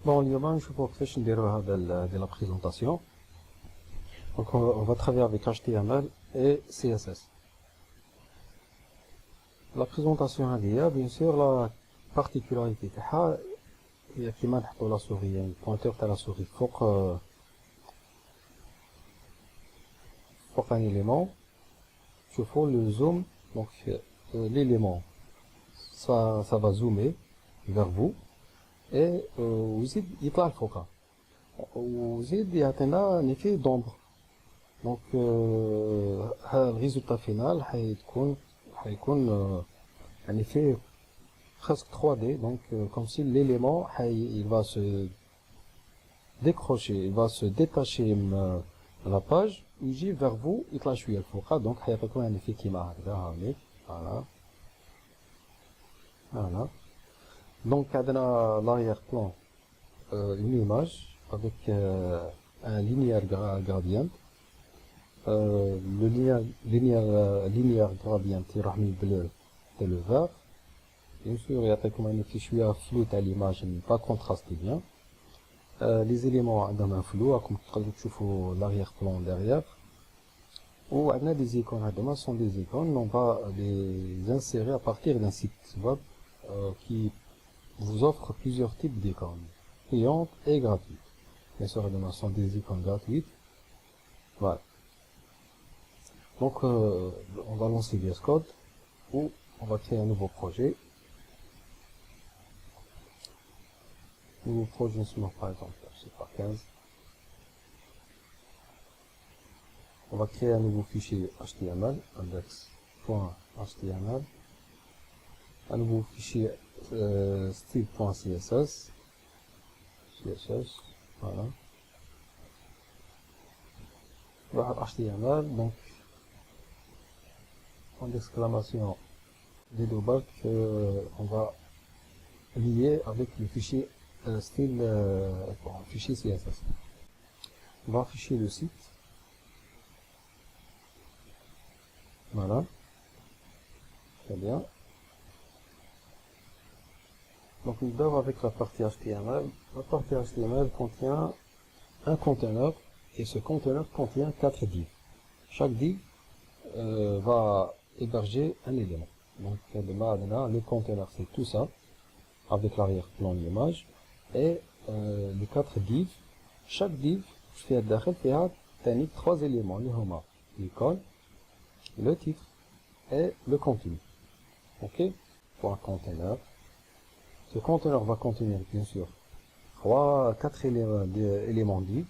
Bon, اليوم نشوفوا كيفاش نديروا هذا ديال لا بريزونطاسيون. Donc on va travailler avec HTML et CSS. La présentation هذه bien sûr la particularité تاعها هي كيما نحطوا لا سوري يعني البوينتور تاع لا سوري فوق un élément. شوفوا le zoom donc l'élément ça va zoomer vers vous et ويزيد يطلع لفوق وزيد يعطينا un effet d'ombre. Donc le résultat final حيكون un effet presque 3D, donc comme si l'élément il va se décrocher, il va se détacher de la page ويجي vers vous يطلع شويه لفوق. donc حيعطيكم un effet كيما هكذا هانيك. voilà donc عندنا l'arrière-plan, une image avec un linéaire gradient. Le linéaire gradient راح من bleu et le vert. Bien sûr, يعطيكم un effet شويه flou تاع l'image, pas contrasté bien. Les éléments عندهم un flou, راكم تقدروا تشوفوا l'arrière-plan derrière. وعندنا des icônes, هذوما sont des icônes, on va les insérer à partir d'un site web qui vous offre plusieurs types d'icônes, payantes et gratuites. Bien sûr, هذوما sont des icônes gratuites. Voilà. Donc, on va lancer VS Code ou on va créer un nouveau projet. Nouveau projet, par exemple, je sais pas, 15. On va créer un nouveau fichier HTML, index.html. Un nouveau fichier style.css. CSS, voilà. HTML, donc, point d'exclamation des deux bacs, on va lier avec le fichier fichier CSS. On va afficher le site. Voilà. Très bien. Donc nous d'abord avec la partie HTML. La partie HTML contient un conteneur et ce conteneur contient 4 divs. Chaque div va héberger un élément. Donc le conteneur c'est tout ça avec l'arrière-plan de l'image et les 4 divs. Chaque div fait الداخل فيها تاني 3 éléments اللي هما l'icône, le titre et le contenu. Ok, pour un conteneur. Ce conteneur va contenir bien sûr 4 éléments div,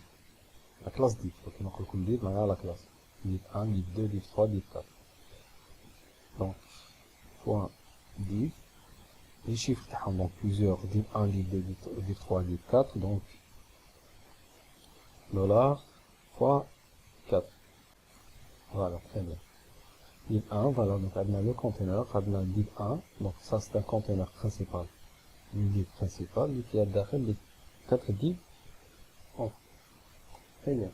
la classe div. Donc on a div, on a la classe div 1, div 2, div 3, div 4. Donc point div, les chiffres donc plusieurs div 1, div 2, div 3, div 4. donc $ fois 4. Voilà, très bien. Div 1, voilà, donc on a le conteneur, on a div 1, donc ça c'est un conteneur principal. Le div principal, qui a derrière les 4 divs. Oh, très bien.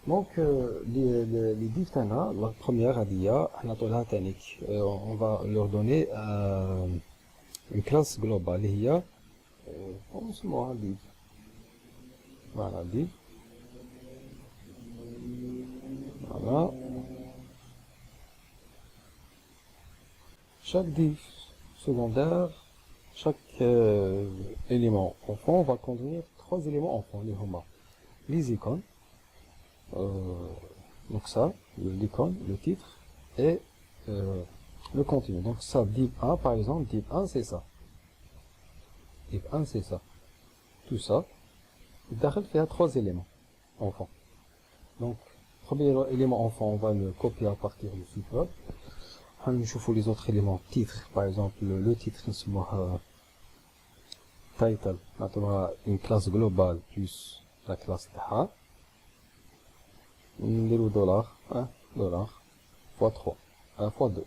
Donc, les divs tana, la première adia, on va leur donner une classe globale. Il y a, on se met un div. Voilà, div. Voilà. Chaque div secondaire, chaque élément enfant va contenir 3 éléments enfants, les icônes, donc ça, l'icône, le titre et le contenu. Donc ça, div 1 par exemple, div 1 c'est ça. Div 1 c'est ça. Tout ça, derrière il y a 3 éléments enfants. Donc, premier élément enfant, on va le copier à partir du site web. نشوفوا les autres éléments. Titre, par exemple, le titre نسموه title, نعطوها une classe globale plus la classe تاعها. نديرو $, fois 3, fois 2.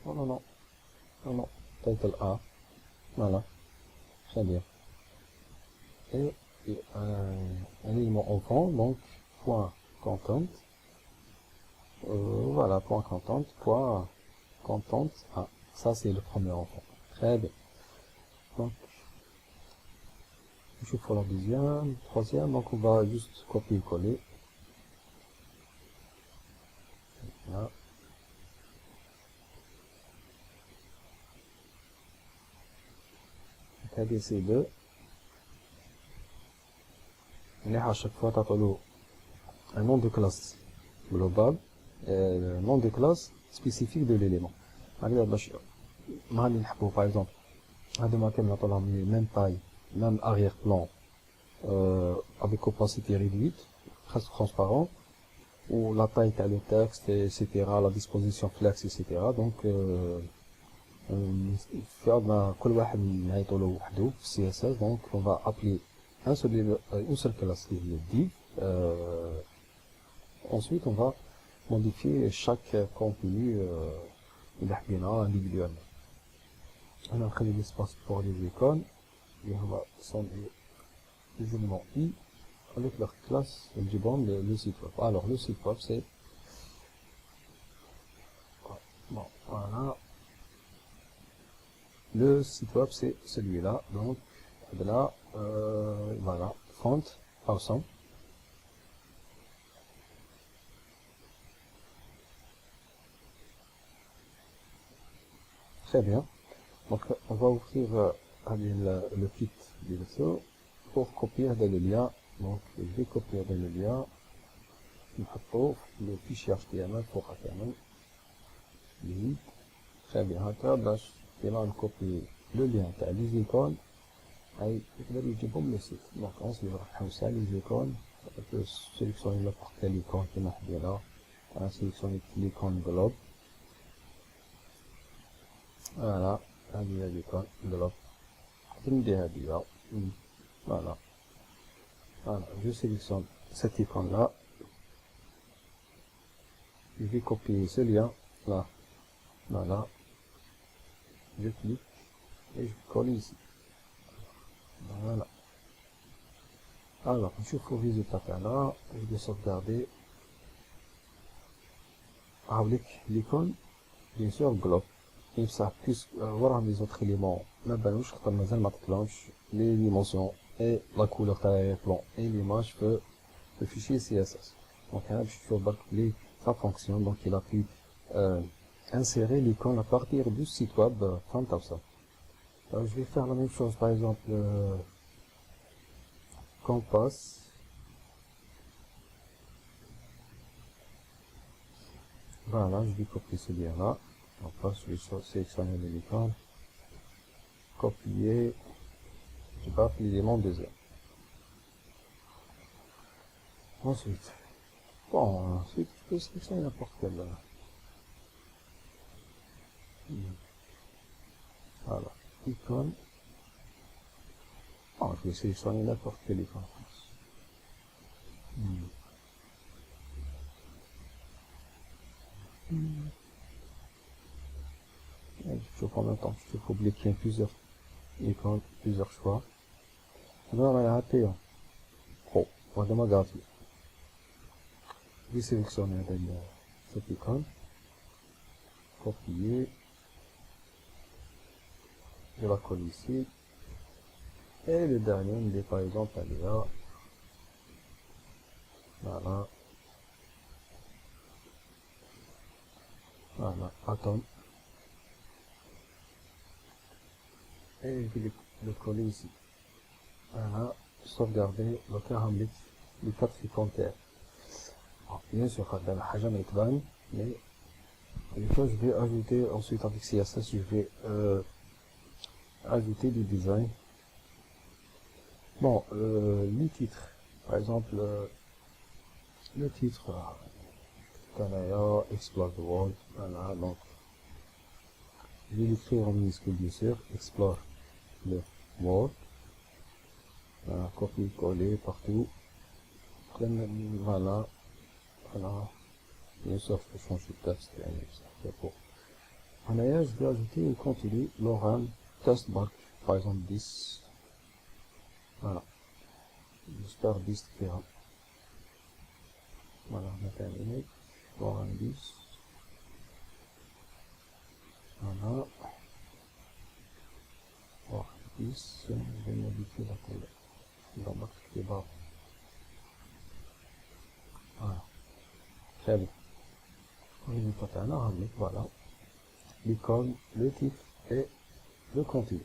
Non, title A. Voilà, très bien. Et un élément enfant, donc point content. Voilà, point content, point content 1. Ça c'est le premier enfant. Très bien. Donc, je pour la deuxième, troisième, donc on va juste copier-coller. Là. هذه سي 2 مليح à chaque fois تعطولو un nom de classe global et un nom de classe spécifique de l'élément. هكذا باش مع اللي نحبو باغ اكزومبل هادوما كامل نعطولهم même taille, même arrière-plan avec opacité réduite, presque transparent, ou la taille تاع le texte, etc., la disposition flex, etc. donc في عندنا كل واحد نعيطولو وحدو في CSS, donc on va appeler une seule classe qui est le div. Ensuite on va modifier chaque contenu individuellement. On a créé l'espace pour les icônes et on va descendre les éléments i avec leur classe le site web. Alors le site web c'est bon, voilà. Le site web c'est celui-là, donc de là voilà, font awesome. Très bien. Donc on va ouvrir le kit direction pour copier le lien. Donc je vais copier le lien, نحطو le fichier HTML pour HTML. Très bien. هكا باش كيما نكوبي le lien تاع les icônes هاي يقدر يجيبهم le site. Donc ensuite راح نحوس على les icônes, on peut sélectionner n'importe quelle icône كيما حبينا. On va sélectionner l'icône globe. Voilà, هذه l'icône globe. ندير هذه voilà. Voilà, je sélectionne cette icône là, je vais copier ce lien là, voilà, je clique et je colle ici, voilà. Alors je fais le résultat là, je vais sauvegarder avec l'icône bien sûr globe. Et ça plus voir les autres éléments ما بانوش خاطر مازال ما طلعوش les dimensions et la couleur تاع l'arrière-plan et l'image في le fichier CSS. Donc هنا باش تشوف برك بلي ça fonctionne. Donc il a pu insérer l'icône à partir du site web Fantawsome. Je vais faire la même chose, par exemple Compass. Voilà, je vais copier ce lien là. Compass, je vais sélectionner l'icône, copier, je vais appeler l'élément deuxième. Ensuite je peux sélectionner n'importe quel voilà, icône. Je vais sélectionner n'importe quelle icône. Je trouve en même temps, je trouve oublier qu'il y a plusieurs icônes, plusieurs choix. Alors on a raté pro, vraiment gratuit. Je vais sélectionner cette icône, copier, je la colle ici, et le dernier, il est par exemple aller là, voilà, atom, et je vais le coller ici. Voilà, sauvegarder le caramel, les 4 icônes. Bien sûr, jamais mais je vais ajouter ensuite avec CSS, je vais ajouter du design. Bon, les titres, par exemple, le titre Kanaya Explore the World, voilà, donc je vais l'écrire en minuscule bien sûr, Explore the World, voilà, copier-coller partout, voilà, bien sûr, je peux changer de texte, voilà, je vais ajouter un contenu, Loran, test bar, par exemple 10, voilà, j'espère 10 créera, voilà, on a terminé, Loran 10, voilà, Loran 10, je vais modifier la couleur. Donc, voilà. Très bien. Voilà. L'icône, le titre et le contenu.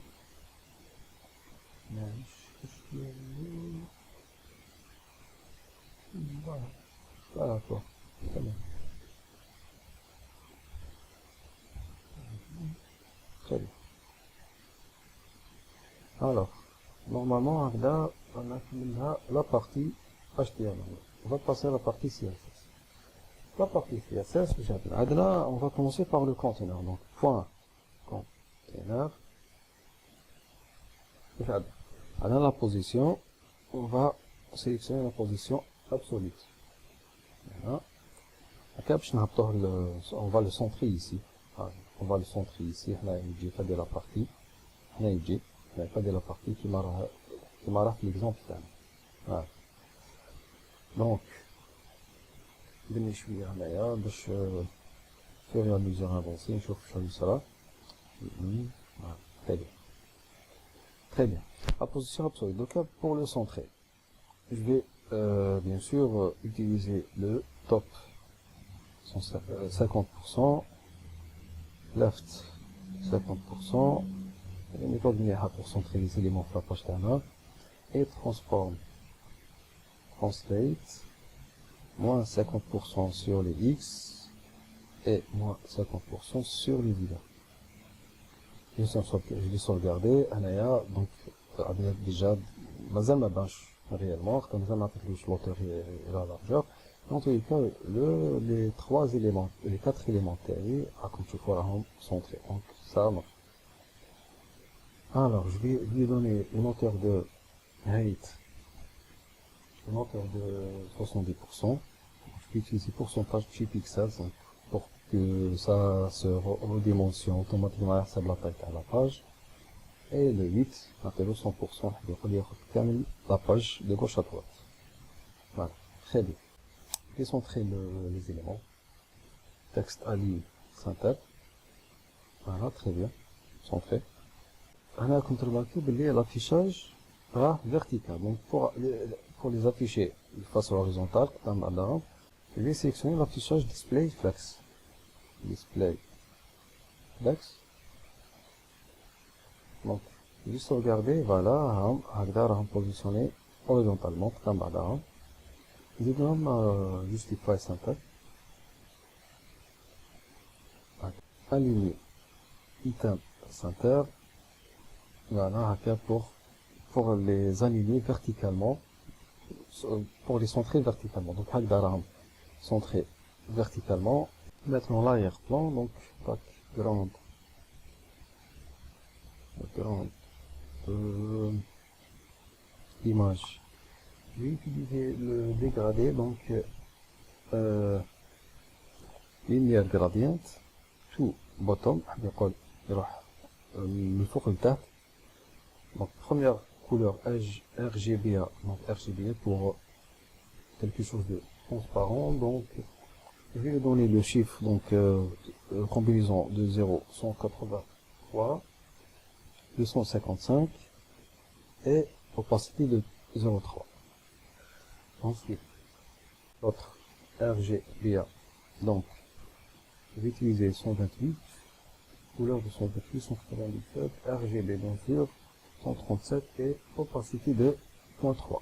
Voilà. Voilà quoi. Très bien. Très bien. Alors, normalement, là, on a fini la partie HTML. On va passer à la partie CSS. La partie CSS, là, on va commencer par le conteneur. Donc, point conteneur. Dans la position, on va sélectionner la position absolue. Voilà. On va le centrer ici. On va le centrer ici. Là, il dit pas de la partie. Là, il dit pas de la partie qui m'a l'exemple. Voilà. Donc, بالنسبة هنايا باش في غير ميزور افونسي نشوف شنو يصرى. Très bien. Très bien. La position absolue. Donc là, pour le centrer, je vais bien sûr utiliser le top 50%, left 50%, les méthodes MIAHA pour centrer les éléments sur la page tana, et transform, translate, moins 50% sur les X et moins 50% sur les Y. Je vais sauvegarder, donc déjà, mazal ma bâche réellement, comme ça m'a fait le l'auteur et la largeur. En tous les cas, les trois éléments, les quatre éléments à comme tu vois, centrés. Donc ça marche. Alors, je vais lui donner une hauteur de height, une hauteur de 70%. Je vais utiliser pourcentage de pixels pour que ça se redimensionne automatiquement ça la taille à la page. Et le 8, appelle 100%, je vais relire la page de gauche à droite. Voilà, très bien. Je vais centrer les éléments. Texte Ali, syntaxe. Voilà, très bien. Centré. On comme remarqué, l'affichage vertical. Donc, pour les afficher de façon horizontale, je vais sélectionner l'affichage display flex. Display flex. Donc, juste sauvegarder, voilà, on positionner horizontalement, comme ça. Je vais justify syntaxe. Aligner item center. Voilà, pour les aligner verticalement, pour les centrer verticalement. Donc, centrer verticalement. Maintenant, l'arrière-plan, donc, background. Image. Je vais utiliser le dégradé, donc, linear gradient, to bottom, من فوق لتحت. Donc, première couleur RGBA, donc RGBA pour quelque chose de transparent. Donc, je vais lui donner le chiffre, donc combinaison de 0, 183, 255 et opacité de 0,3. Ensuite, l'autre RGBA, donc je vais utiliser 128, couleur de 128, 197, RGB bien sûr, 137 et opacité de 0,3.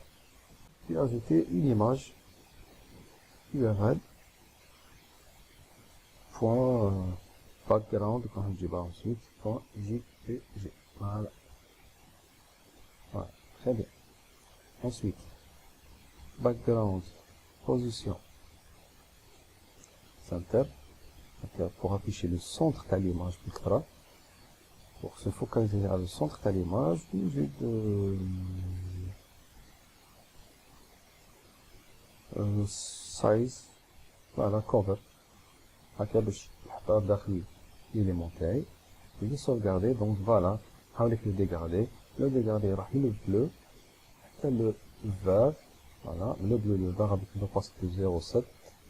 Puis ajouter une image URL point background quand je dis ensuite point JPG. Voilà. Voilà, très bien. Ensuite, background position center pour afficher le centre de l'image pour se focaliser sur le centre de l'image. J'ai de size, voilà, cover هكا باش نحطها داخل l'élément تاعي. Je vais sauvegarder, donc voilà, avec le dégradé راح le bleu حتى le vert, voilà, le bleu, le vert avec une opacité de 0,7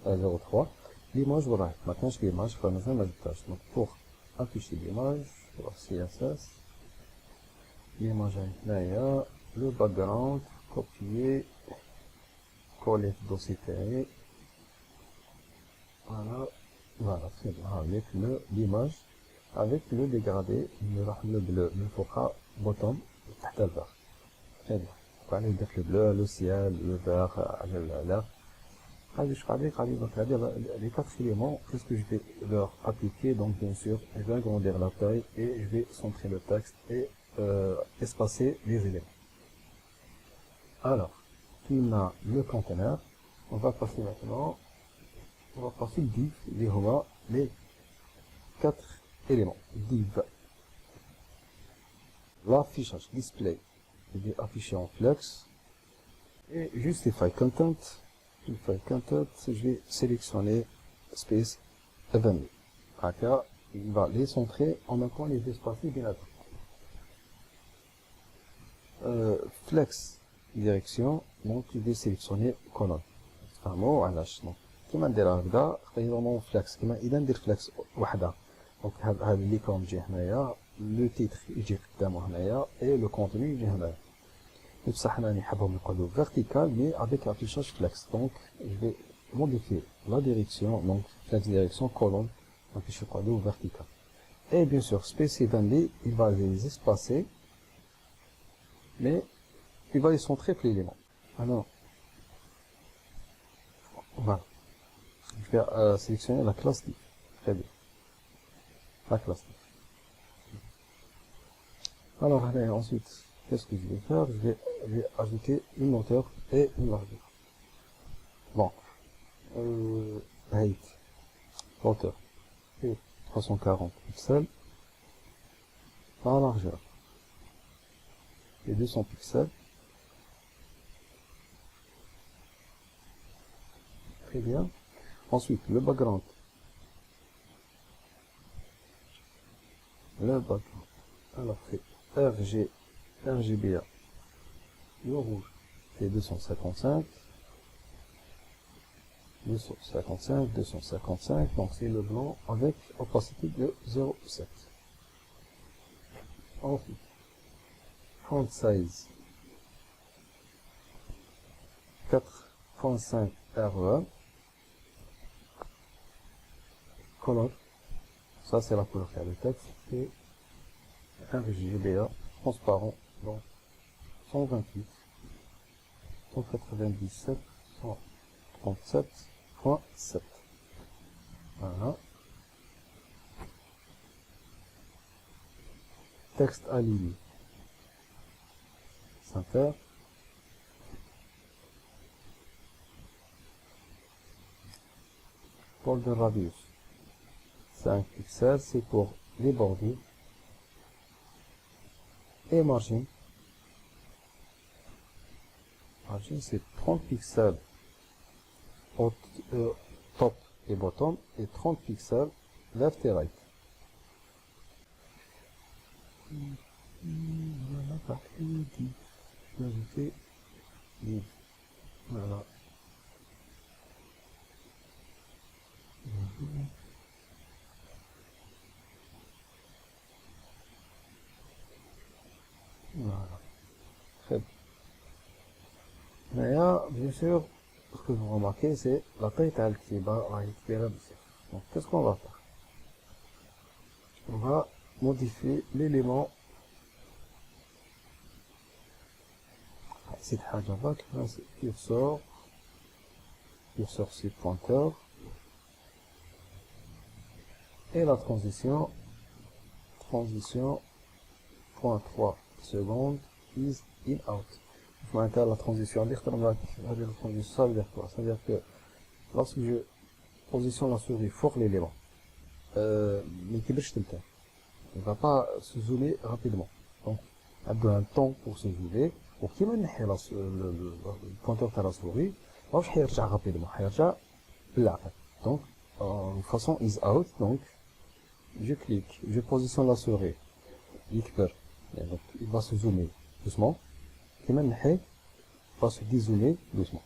à 0,3. L'image, voilà, maintenant je l'image, je vais mettre un tâche. Donc pour afficher l'image, pour CSS, l'image là, le background, copier, coller le dossier terré. Voilà, voilà, très bien. Avec l'image, avec le dégradé, le bleu, le foca, bottom, تحت الفار. Très bien. Voilà, le bleu, le ciel, le vert, l'air. Les 4 éléments, qu'est-ce que je vais leur appliquer? Donc, bien sûr, je vais agrandir la taille et je vais centrer le texte et espacer les éléments. Alors, on a le conteneur. On va passer maintenant, on va passer div, les 4 éléments. Div. L'affichage display, je vais afficher en flex. Et justify content. Justify content, je vais sélectionner space event. Aka, il va les centrer en même temps les espacer bien après. Flex direction, donc je vais sélectionner colonne. فهموا علاش دونك كيما ندير هكذا خيروا فليكس كيما اذا ندير فليكس وحده دونك هذا اللي كون يجي هنايا لو تيتر يجي قدامه هنايا اي لو كونتوني يجي هنايا بصح حنا نحبهم يقعدوا فيرتيكال مي افيك افيشاج فليكس دونك جو في موديفي لا ديريكسيون دونك فليكس ديريكسيون كولون دونك باش يقعدوا فيرتيكال اي بيان سور سبيس يفاندي il va les espacer mais il va les centrer في l'élément. Alors voilà, je vais sélectionner la classe div. Très bien, la classe div. Alors allez, ensuite, qu'est-ce que je vais faire? Je vais ajouter une hauteur et une largeur. Bon, height, hauteur et 340 pixels. La largeur et 200 pixels. Très bien. Ensuite, le background. Le background. Alors, c'est RGBA. Le rouge, c'est 255. 255, 255. Donc, c'est le blanc avec opacité de 0,7. Ensuite, font size. 4.5 RE. Color, ça c'est la couleur qui a le texte, et RGBA transparent, donc 128, 197, 137.7. Voilà. Texte aligné. Center. Border radius. 5 pixels, c'est pour les bordures. Et margin. Margin, c'est 30 pixels au top et bottom et 30 pixels left et right. Voilà, parfait. Je vais ajouter div. Voilà. Voilà. Très bien. Mais là, bien sûr, ce que vous remarquez, c'est la taille qui va récupérer. Donc, qu'est-ce qu'on va faire? On va modifier l'élément. C'est curseur, c'est pointeur. Et la transition, point 3 secondes, is in out. La transition, ça veut dire quoi? Ça veut dire que lorsque je positionne la souris pour l'élément, mais il ne va pas se zoomer rapidement. Donc, il y a un temps pour se zoomer. Pour qu'il le pointeur de la souris, il va rapidement. Donc, de façon is out, donc, je clique, je positionne la souris, il va se zoomer doucement. Il va se dézoomer doucement.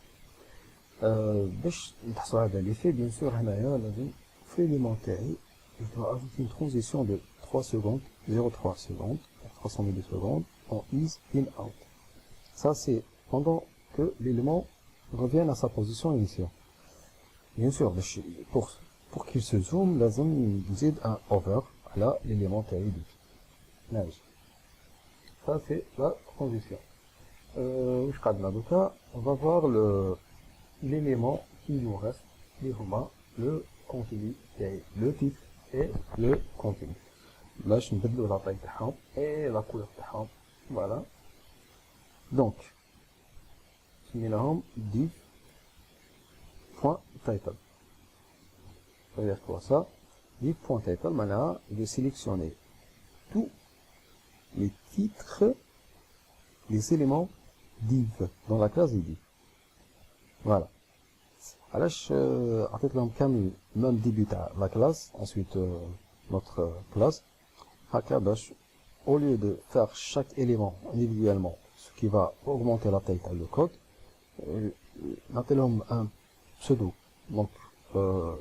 باش نحصل على l'effet, bien sûr, هنايا لازم في l'élément تاعي je dois ajouter une transition de 3 secondes, 0,3 secondes, 300 millisecondes en is in out. Ça c'est pendant que l'élément revienne à sa position initiale. Bien sûr, pour qu'il se zoome, لازم نزيد un over على l'élément تاعي div. Ça c'est la transition. واش قعدنا دوكا on va voir l'élément qui nous reste اللي هما le contenu تاعي, le titre et le contenu. باش نبدلو لا طاي تاعهم et la couleur تاعهم. Voilà. Donc سميناهم div.title. Ça veut dire quoi ça? Div.title, maintenant, de sélectionner tous les titres, les éléments div dans la classe div. Voilà. علاش عطيت لهم كامل même début تاع la classe, ensuite notre classe. هكا باش au lieu de faire chaque élément individuellement, ce qui va augmenter la taille de le code, نعطي لهم un pseudo, donc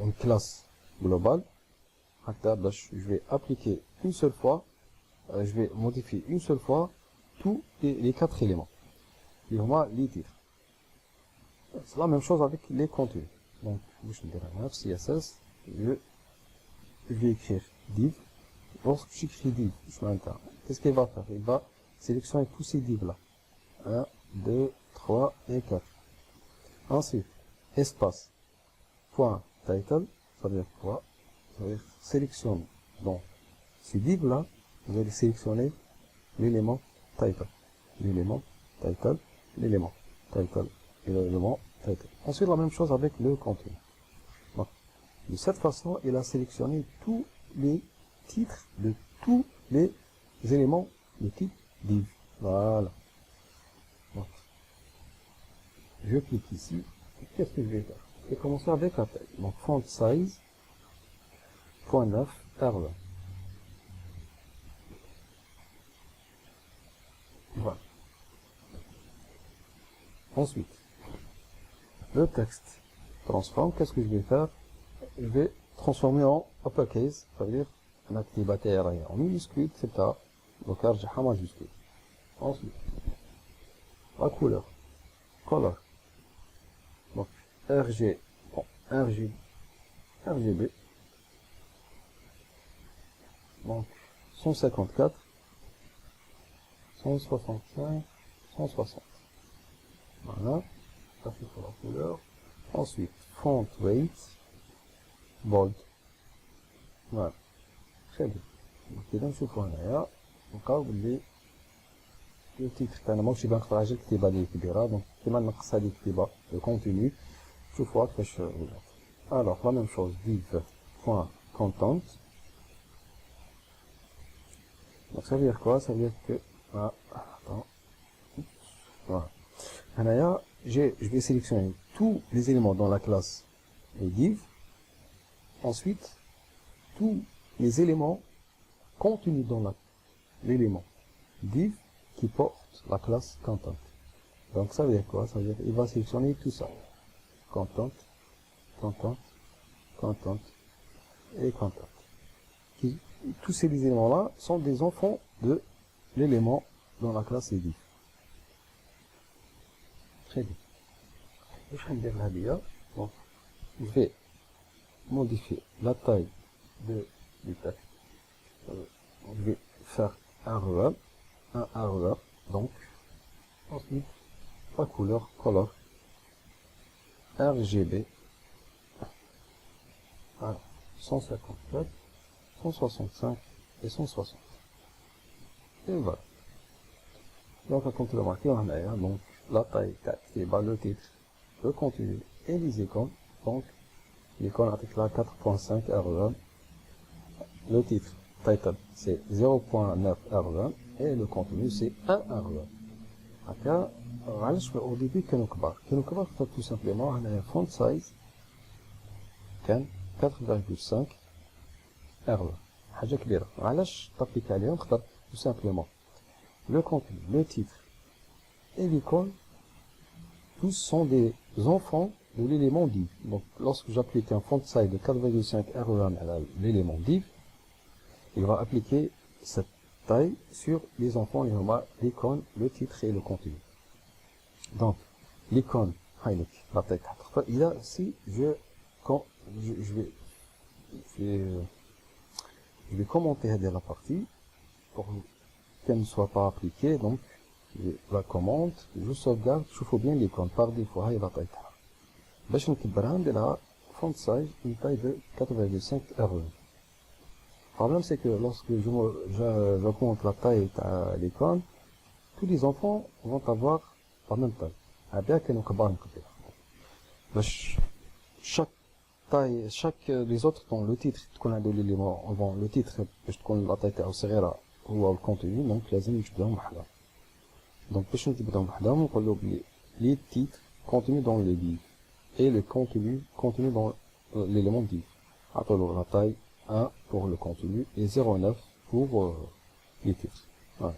une classe globale. هكذا باش je vais appliquer une seule fois, je vais modifier une seule fois tous les 4 éléments. اللي هما les titres. C'est la même chose avec les contenus. Donc باش ندير هنا في CSS, je vais écrire div. Lorsque j'écris div, qu'est-ce qu'il va faire? Il va sélectionner tous ces divs là. 1, 2, 3 et 4. Ensuite, espace, point title, ça veut dire quoi? Ça veut dire sélectionne donc ces divs là, vous allez sélectionner l'élément title. L'élément title, l'élément title et l'élément title. Ensuite, la même chose avec le contenu. Donc, de cette façon, il a sélectionné tous les titres de tous les éléments de type div. Voilà. Donc, je clique ici. Qu'est-ce que je vais faire? Je vais commencer avec la taille. Donc, font size, .9, R20. Voilà. Ensuite, le texte transforme. Qu'est-ce que je vais faire? Je vais transformer en uppercase, ça veut dire أنا كتيبة تاعي راهي en minuscule, etc. Donc أرجعها majuscule. Ensuite, la couleur, color. Donc RGB. Donc 154, 165, 160. Voilà, ça c'est pour la couleur. Ensuite, font weight, bold. Voilà. Très bien. Donc, كده نشوفوا هنايا نلقاو بلي لو تيتر تاعنا ماهوش يبان خطر حاجه الكتيبه اللي كبيره, دونك كيما نقص هذه الكتيبه لو كونتينيو شوفوا كيفاش ولات. الوغ لا ميم شوز div.content. Donc ça veut dire quoi? Ça veut dire que voilà. هنايا je vais sélectionner tous les éléments dans la classe div. Ensuite, tous les éléments contenus dans l'élément div qui porte la classe content. Donc ça veut dire quoi? Ça veut dire qu'il va sélectionner tout ça. Content, content, content et content. Tous ces éléments-là sont des enfants de l'élément dans la classe div. Très bien. Donc, je vais modifier la taille du texte. Je vais faire un revers, donc ensuite la couleur, color, RGB, voilà, 154, 165 et 160. Et voilà. Donc comme tu l'as remarqué, on a donc la taille 4 qui est le titre, le contenu et les icônes. Donc l'icône avec la 4.5 R20, le titre title c'est 0.9 R20 et le contenu c'est 1 R20. هكا علاش au début كانوا كبار tout simplement هنايا font size كان 4.5 R20 حاجه كبيره. علاش طبقت عليهم خاطر tout simplement le contenu, le titre et l'icône tous sont des enfants de l'élément div. Donc lorsque j'applique un font size de 4.5 R20 à l'élément div, il va appliquer cette taille sur les enfants, l'icône, le titre et le contenu. Donc, l'icône, la taille 4. Il a, si quand je vais, je vais, je vais commenter la partie pour qu'elle ne soit pas appliquée. Donc, je la commande, je sauvegarde, je fais bien l'icône par défaut, la taille 4. باش نكبرها نديرها font size une taille de 4,5 RE. Le problème c'est que lorsque j'augmente la taille de l'icône, tous les enfants vont avoir la même taille. bien que nous كبار نكبر. باش chaque taille, les autres dans le titre تكون عنده l'élément avant le titre باش تكون la taille تاعو صغيرة هو الكونتوني donc لازم نجبدهم بحذا. Donc باش نجبدهم بحذاهم نقولوا بلي les titres contenus dans le livre et le contenu dans l'élément div. Alors la taille 1 pour le contenu et 0,9 pour les titres. Voilà.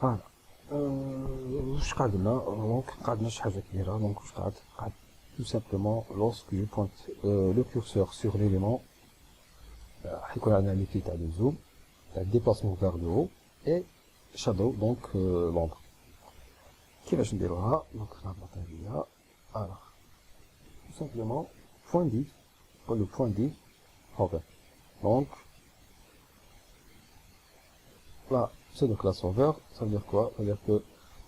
Voilà. واش قعدنا دونك قعدنا شي حاجه كبيره دونك واش قعد tout simplement lorsque je pointe le curseur sur l'élément حيكون عندنا لي كلي تاع le zoom تاع déplacement vers le haut et shadow donc l'ombre. كيفاش نديروها دونك نهبط هي. Alors, tout simplement, point div, pour le point div, hover. Donc, là, c'est de classe hover, ça veut dire quoi? Ça veut dire que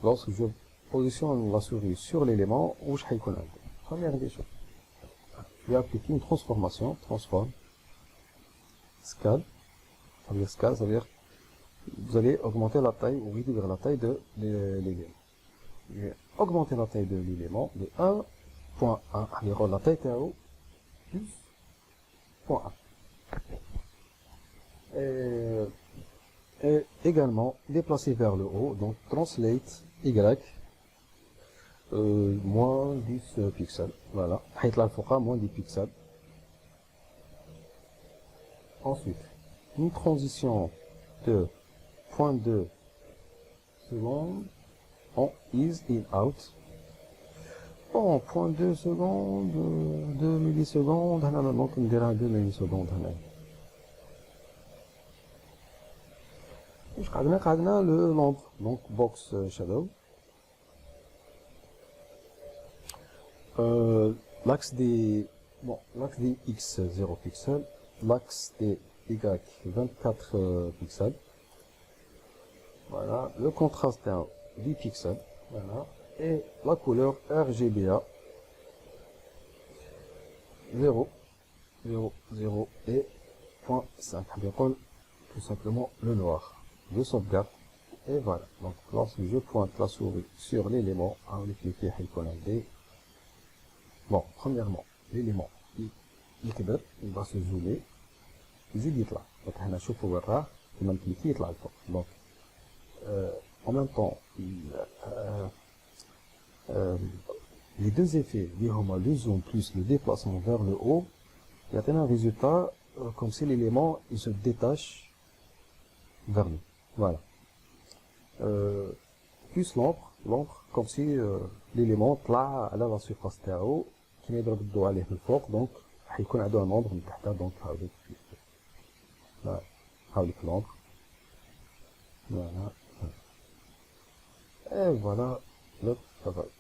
lorsque je positionne la souris sur l'élément, où je vais connaître. Première des choses. Je vais appliquer une transformation, transform, scale, ça veut dire scale, ça veut dire vous allez augmenter la taille ou réduire la taille de l'élément. Je vais augmenter la taille de l'élément de 1.1, la taille est plus 0.1. Et également déplacer vers le haut, donc translate Y moins 10 pixels. Voilà, moins 10 pixels. Ensuite, une transition de 0.2 secondes en is in out. Bon, 0.2 secondes, 2 millisecondes, donc on dirait 2 millisecondes. قعدنا le l'ombre, donc box shadow. L'axe des X 0 pixels, l'axe des Y 24 pixels. Voilà, le contraste est 10 pixels. Voilà. Et la couleur RGBA 0, 0, 0 et 0.5. Tout simplement le noir. Je sauvegarde et voilà. Donc lorsque je pointe la souris sur l'élément, avec le cliquer bon, premièrement, l'élément il va se zoomer, il est là. Donc on a chauffé le ras, il m'a cliqué là. Donc en même temps, les deux effets, le zoom plus le déplacement vers le haut, il y a un résultat comme si l'élément il se détache vers nous. Voilà. Plus l'ombre comme si l'élément طلع على la surface تاعو كيما يضرب الضوء عليه من الفوق دونك حيكون عنده un ombre من تحت دونك هاوليك l'ombre. Voilà. Et voilà le travail.